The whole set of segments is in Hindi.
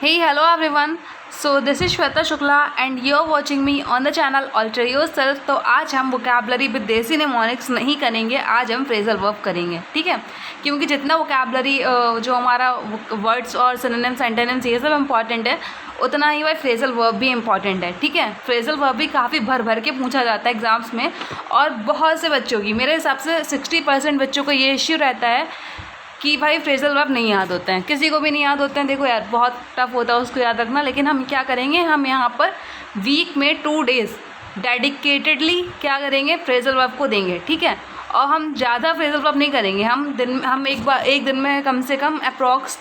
Hey, hello everyone. So this is Shweta Shukla and you're watching me on the channel Alter Yourself. तो आज हम वोकैबलरी विद देसी निमोनिक्स नहीं करेंगे, आज हम फ्रेजल वर्ब करेंगे, ठीक है। क्योंकि जितना वोकैबलरी जो हमारा वर्ड्स और सिनोनिम्स एंटोनिम्स ये सब इंपॉर्टेंट है, उतना ही वह फ्रेजल वर्ब भी इंपॉर्टेंट है, ठीक है। फ्रेजल वर्ब भी काफ़ी भर भर के पूछा जाता है एग्ज़ाम्स में, और बहुत से बच्चों की, मेरे हिसाब से 60% बच्चों को ये इश्यू रहता है कि भाई फ्रेजल वर्ब नहीं याद होते हैं। किसी को भी नहीं याद होते हैं, देखो यार बहुत टफ होता है उसको याद रखना। लेकिन हम क्या करेंगे, हम यहाँ पर वीक में 2 डेज़ डेडिकेटेडली क्या करेंगे, फ्रेजल वर्ब को देंगे, ठीक है। और हम ज़्यादा फ्रेजल वर्ब नहीं करेंगे, हम एक दिन में कम से कम अप्रॉक्स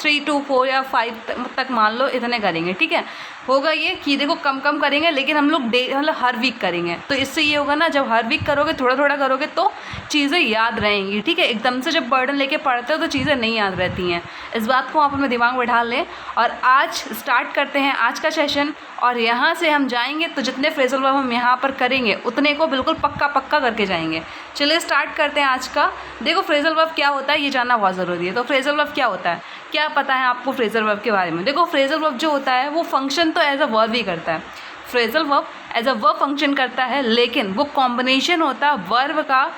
3 to 4 या 5 तक मान लो इतने करेंगे, ठीक है। होगा ये कि देखो कम कम करेंगे, लेकिन हम लोग मतलब हर वीक करेंगे। तो इससे ये होगा ना, जब हर वीक करोगे, थोड़ा थोड़ा करोगे तो चीज़ें याद रहेंगी, ठीक है। एकदम से जब बर्डन लेके पढ़ते हो तो चीज़ें नहीं याद रहती हैं। इस बात को आप अपने दिमाग में बैठा लें। और आज स्टार्ट करते हैं आज का सेशन, और यहाँ से हम जाएंगे तो जितने फ्रेजल वर्ब हम यहाँ पर करेंगे उतने को बिल्कुल पक्का पक्का करके जाएंगे। चलिए स्टार्ट करते हैं आज का। देखो फ्रेजल वर्ब क्या होता है ये जानना बहुत ज़रूरी है। तो फ्रेजल वर्ब क्या होता है, क्या पता है आपको फ्रेजल वर्ब के बारे में? देखो फ्रेजल वर्ब जो होता है वो फंक्शन तो एज अ वर्ब ही करता है। Phrasal verb as a verb function करता है, लेकिन वो कॉम्बिनेशन होता है वर्ब का,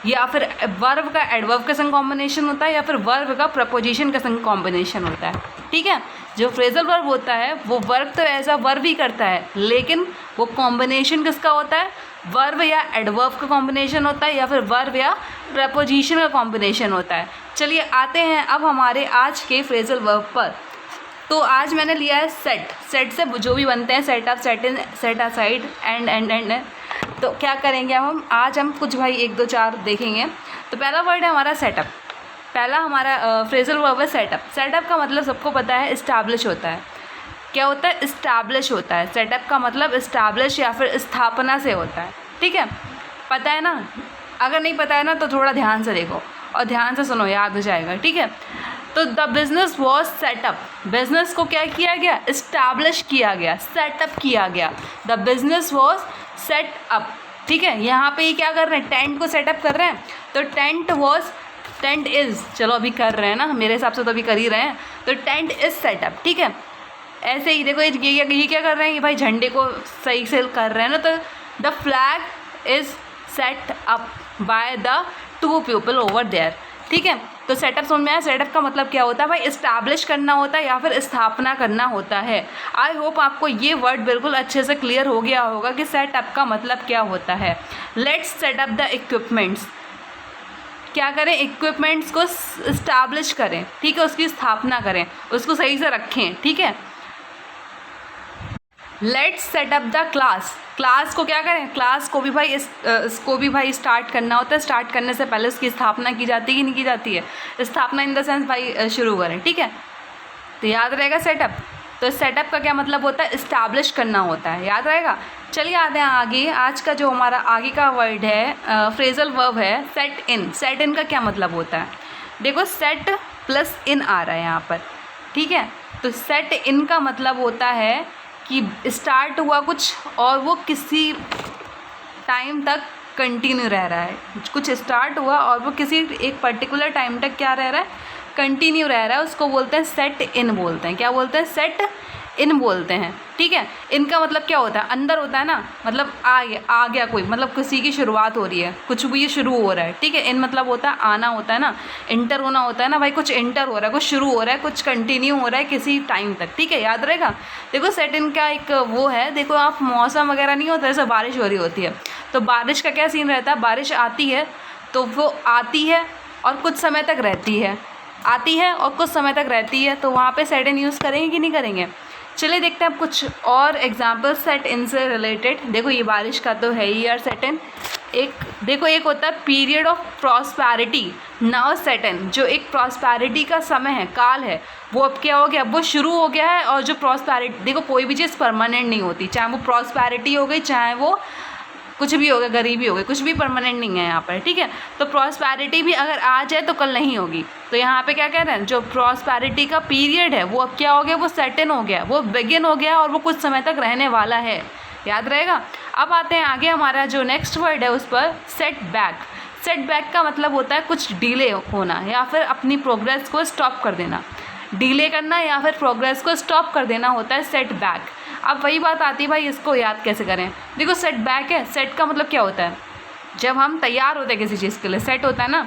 या फिर वर्ब का एडवर्ब के संग कॉम्बिनेशन होता है, या फिर वर्ब का प्रपोजिशन के संग कॉम्बिनेशन होता है, ठीक है। जो फ्रेजल वर्ब होता है वो वर्ब तो एज अ वर्ब ही करता है, लेकिन वो कॉम्बिनेशन किसका होता है, वर्ब या एडवर्ब का कॉम्बिनेशन होता है, या फिर वर्ब या प्रपोजिशन का कॉम्बिनेशन होता है। चलिए आते हैं अब हमारे आज के फ्रेजल वर्ब पर। तो आज मैंने लिया है सेट से जो भी बनते हैं, set up, set in, set aside, and. तो क्या करेंगे हम आज कुछ भाई 1 2 4 देखेंगे। तो पहला वर्ड है हमारा सेटअप। पहला हमारा फ्रेजल वर्ब है सेटअप। सेटअप का मतलब सबको पता है इस्टेब्लिश होता है। क्या होता है, इस्टेब्लिश होता है। सेटअप का मतलब इस्टेब्लिश या फिर स्थापना से होता है, ठीक है। पता है ना? अगर नहीं पता है ना तो थोड़ा ध्यान से देखो और ध्यान से सुनो, याद हो जाएगा, ठीक है। तो the business was setup. Business को क्या किया गया, इस्टेब्लिश किया गया, सेटअप किया गया। The business was set up, ठीक है। यहाँ पे ये क्या कर रहे हैं, टेंट को सेटअप कर रहे हैं। तो टेंट इज़, चलो अभी कर रहे हैं ना, मेरे हिसाब से तो अभी कर ही रहे हैं। तो टेंट इज़ सेटअप, ठीक है। ऐसे ही देखो ये क्या कर रहे हैं, ये भाई झंडे को सही से कर रहे हैं ना। तो the flag is set up by the 2 people over there, ठीक है। तो सेटअप समझ में आया। सेटअप का मतलब क्या होता है भाई, इस्टेब्लिश करना होता है या फिर स्थापना करना होता है। आई होप आपको ये वर्ड बिल्कुल अच्छे से क्लियर हो गया होगा कि सेटअप का मतलब क्या होता है। Let's setup the equipments. क्या करें, इक्विपमेंट्स को इस्टेब्लिश करें, ठीक है, उसकी स्थापना करें, उसको सही से रखें, ठीक है। Let's setup the class. Class को क्या करें, क्लास को भी भाई इसको भी भाई स्टार्ट करना होता है। स्टार्ट करने से पहले उसकी स्थापना की जाती है कि नहीं की जाती है, स्थापना इन द सेंस भाई शुरू करें, ठीक है। तो याद रहेगा सेटअप। तो सेटअप का क्या मतलब होता है, इस्टेब्लिश करना होता है, याद रहेगा। चलिए आते हैं आगे। आज का जो हमारा आगे का वर्ड है फ्रेजल वर्ब है सेट इन। सेट इन का क्या मतलब होता है, देखो सेट प्लस इन आ रहा है यहाँ पर, ठीक है। तो सेट इन का मतलब होता है कि स्टार्ट हुआ कुछ और वो किसी टाइम तक कंटिन्यू रह रहा है। कुछ स्टार्ट हुआ और वो किसी एक पर्टिकुलर टाइम तक क्या रह रहा है, कंटिन्यू रह रहा है, उसको बोलते हैं सेट इन बोलते हैं। क्या बोलते हैं, सेट इन बोलते हैं, ठीक है। इनका मतलब क्या होता है, अंदर होता है ना, मतलब आ गया कोई, मतलब किसी की शुरुआत हो रही है, कुछ भी शुरू हो रहा है, ठीक है। इन मतलब होता है आना होता है ना, इंटर होना होता है ना भाई, कुछ इंटर हो रहा है, कुछ शुरू हो रहा है, कुछ कंटिन्यू हो रहा है किसी टाइम तक, ठीक है, याद रहेगा। देखो सेट इन का एक वो है, देखो आप मौसम वगैरह नहीं होता, जैसे बारिश हो रही होती है, तो बारिश का क्या सीन रहता है, बारिश आती है तो वो आती है और कुछ समय तक रहती है, आती है और कुछ समय तक रहती है, तो वहाँ पे सेट इन यूज़ करेंगे कि नहीं करेंगे। चलिए देखते हैं अब कुछ और एग्जाम्पल सेट इन से रिलेटेड। देखो ये बारिश का तो है ही यार सेट इन। एक होता है period of prosperity. Now set in, जो एक प्रॉस्पैरिटी का समय है, काल है, वो अब क्या हो गया, वो शुरू हो गया है। और जो प्रॉस्पैरिटी, देखो कोई भी चीज़ परमानेंट नहीं होती, चाहे वो प्रॉस्पैरिटी हो गई, चाहे वो कुछ भी हो गया, गरीबी हो गई, कुछ भी परमानेंट नहीं है यहाँ पर, ठीक है। तो प्रॉस्पैरिटी भी अगर आज है तो कल नहीं होगी। तो यहाँ पे क्या कह रहे हैं, जो प्रॉस्पैरिटी का पीरियड है वो अब क्या हो गया, वो सेट इन हो गया, वो बिगिन हो गया और वो कुछ समय तक रहने वाला है, याद रहेगा। अब आते हैं आगे, हमारा जो नेक्स्ट वर्ड है उस पर, सेट बैक। सेट बैक का मतलब होता है कुछ डिले होना या फिर अपनी प्रोग्रेस को स्टॉप कर देना। डिले करना या फिर प्रोग्रेस को स्टॉप कर देना होता है सेट बैक। अब वही बात आती है भाई, इसको याद कैसे करें। देखो सेट बैक है, सेट का मतलब क्या होता है, जब हम तैयार होते हैं किसी चीज़ के लिए, सेट होता है ना।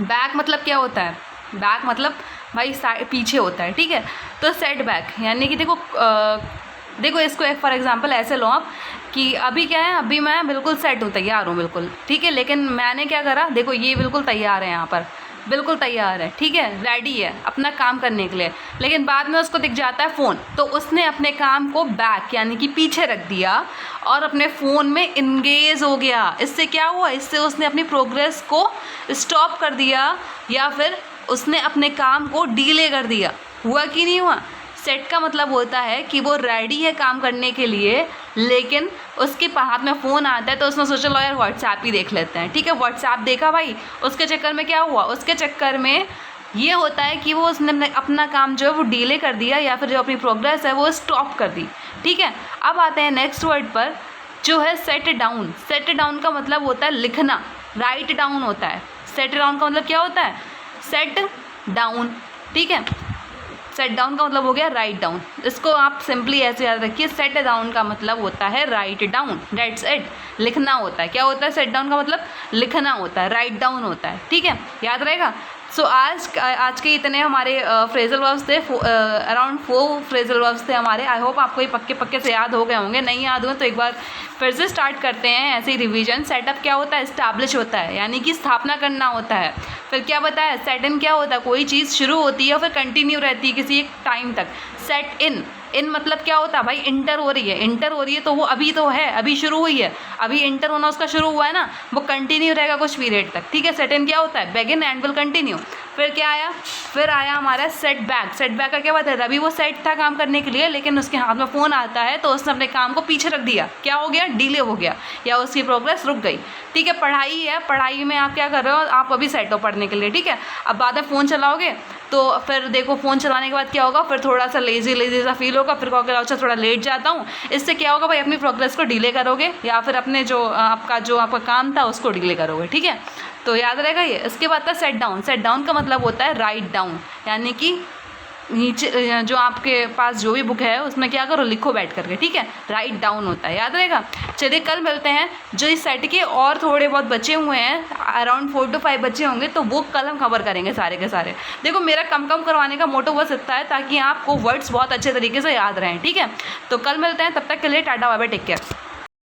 बैक मतलब क्या होता है, बैक मतलब भाई पीछे होता है, ठीक है। तो सेट बैक यानी कि देखो इसको एक फॉर एग्जांपल ऐसे लो आप कि अभी क्या है, अभी मैं बिल्कुल सेट हूँ, तैयार हूँ बिल्कुल, ठीक है। लेकिन मैंने क्या करा, देखो ये बिल्कुल तैयार है, यहाँ पर बिल्कुल तैयार है, ठीक है, रेडी है अपना काम करने के लिए। लेकिन बाद में उसको दिख जाता है फ़ोन, तो उसने अपने काम को बैक यानी कि पीछे रख दिया और अपने फ़ोन में इंगेज हो गया। इससे क्या हुआ, इससे उसने अपनी प्रोग्रेस को स्टॉप कर दिया या फिर उसने अपने काम को डिले कर दिया। हुआ कि नहीं हुआ। सेट का मतलब होता है कि वो रेडी है काम करने के लिए, लेकिन उसके हाथ में फ़ोन आता है तो उसने सोचा लो यार व्हाट्सएप ही देख लेते हैं, ठीक है। व्हाट्सएप देखा भाई, उसके चक्कर में क्या हुआ, उसके चक्कर में ये होता है कि वो उसने अपना काम जो है वो डिले कर दिया या फिर जो अपनी प्रोग्रेस है वो स्टॉप कर दी, ठीक है। अब आते हैं नेक्स्ट वर्ड पर, जो है सेट डाउन। सेट डाउन का मतलब होता है लिखना, राइट डाउन होता है। सेट डाउन का मतलब क्या होता है, सेट डाउन, ठीक है। सेट डाउन का मतलब हो गया राइट डाउन। इसको आप सिंपली ऐसे याद रखिए, सेट डाउन का मतलब होता है राइट डाउन, दैट्स इट। लिखना होता है, क्या होता है, सेट डाउन का मतलब लिखना होता है, राइट डाउन होता है, ठीक है, याद रहेगा। सो आज के इतने हमारे फ्रेजल वर्ब्स थे, अराउंड 4 फ्रेजल वर्ब्स थे हमारे। आई होप आपको ये पक्के से याद हो गए होंगे, नहीं याद हुए तो एक बार फिर से स्टार्ट करते हैं ऐसे ही रिवीजन। सेटअप क्या होता है, इस्टेब्लिश होता है, यानी कि स्थापना करना होता है। फिर क्या बताया, सेट इन क्या होता है, कोई चीज़ शुरू होती है और फिर कंटिन्यू रहती है किसी एक टाइम तक। सेट इन मतलब क्या होता है भाई, इंटर हो रही है, इंटर हो रही है तो वो अभी तो है, अभी शुरू हुई है, अभी इंटर होना उसका शुरू हुआ है ना, वो कंटिन्यू रहेगा कुछ पीरियड तक, ठीक है। सेट इन क्या होता है, बिगिन एंड विल कंटिन्यू। फिर क्या आया, फिर आया हमारा सेट बैक। सेट बैक का क्या बताया था, अभी वो सेट था काम करने के लिए, लेकिन उसके हाथ में फ़ोन आता है तो उसने अपने काम को पीछे रख दिया, क्या हो गया, डिले हो गया या उसकी प्रोग्रेस रुक गई, ठीक है। पढ़ाई है, पढ़ाई में आप क्या कर रहे हो, आप अभी सेट हो पढ़ने के लिए, ठीक है। अब बाद में फ़ोन चलाओगे तो फिर देखो फ़ोन चलाने के बाद क्या होगा, फिर थोड़ा सा लेजी सा फील होगा, फिर कहोगे अच्छा थोड़ा लेट जाता हूँ। इससे क्या होगा भाई, अपनी प्रोग्रेस को डिले करोगे या फिर अपने जो आपका काम था उसको डिले करोगे, ठीक है। तो याद रहेगा ये। इसके बाद था सेट डाउन। सेट डाउन का मतलब होता है राइट डाउन, यानी कि नीचे जो आपके पास जो भी बुक है उसमें क्या करो, लिखो बैठ करके, ठीक है, राइट डाउन होता है, याद रहेगा। चलिए कल मिलते हैं, जो इस सेट के और थोड़े बहुत बचे हुए हैं, अराउंड 4 to 5 बचे होंगे, तो वो कल हम कवर करेंगे सारे के सारे। देखो मेरा कम करवाने का मोटो बस इतना है ताकि आपको वर्ड्स बहुत अच्छे तरीके से याद रहें, ठीक है। तो कल मिलते हैं, तब तक के लिए tata bye bye, take care.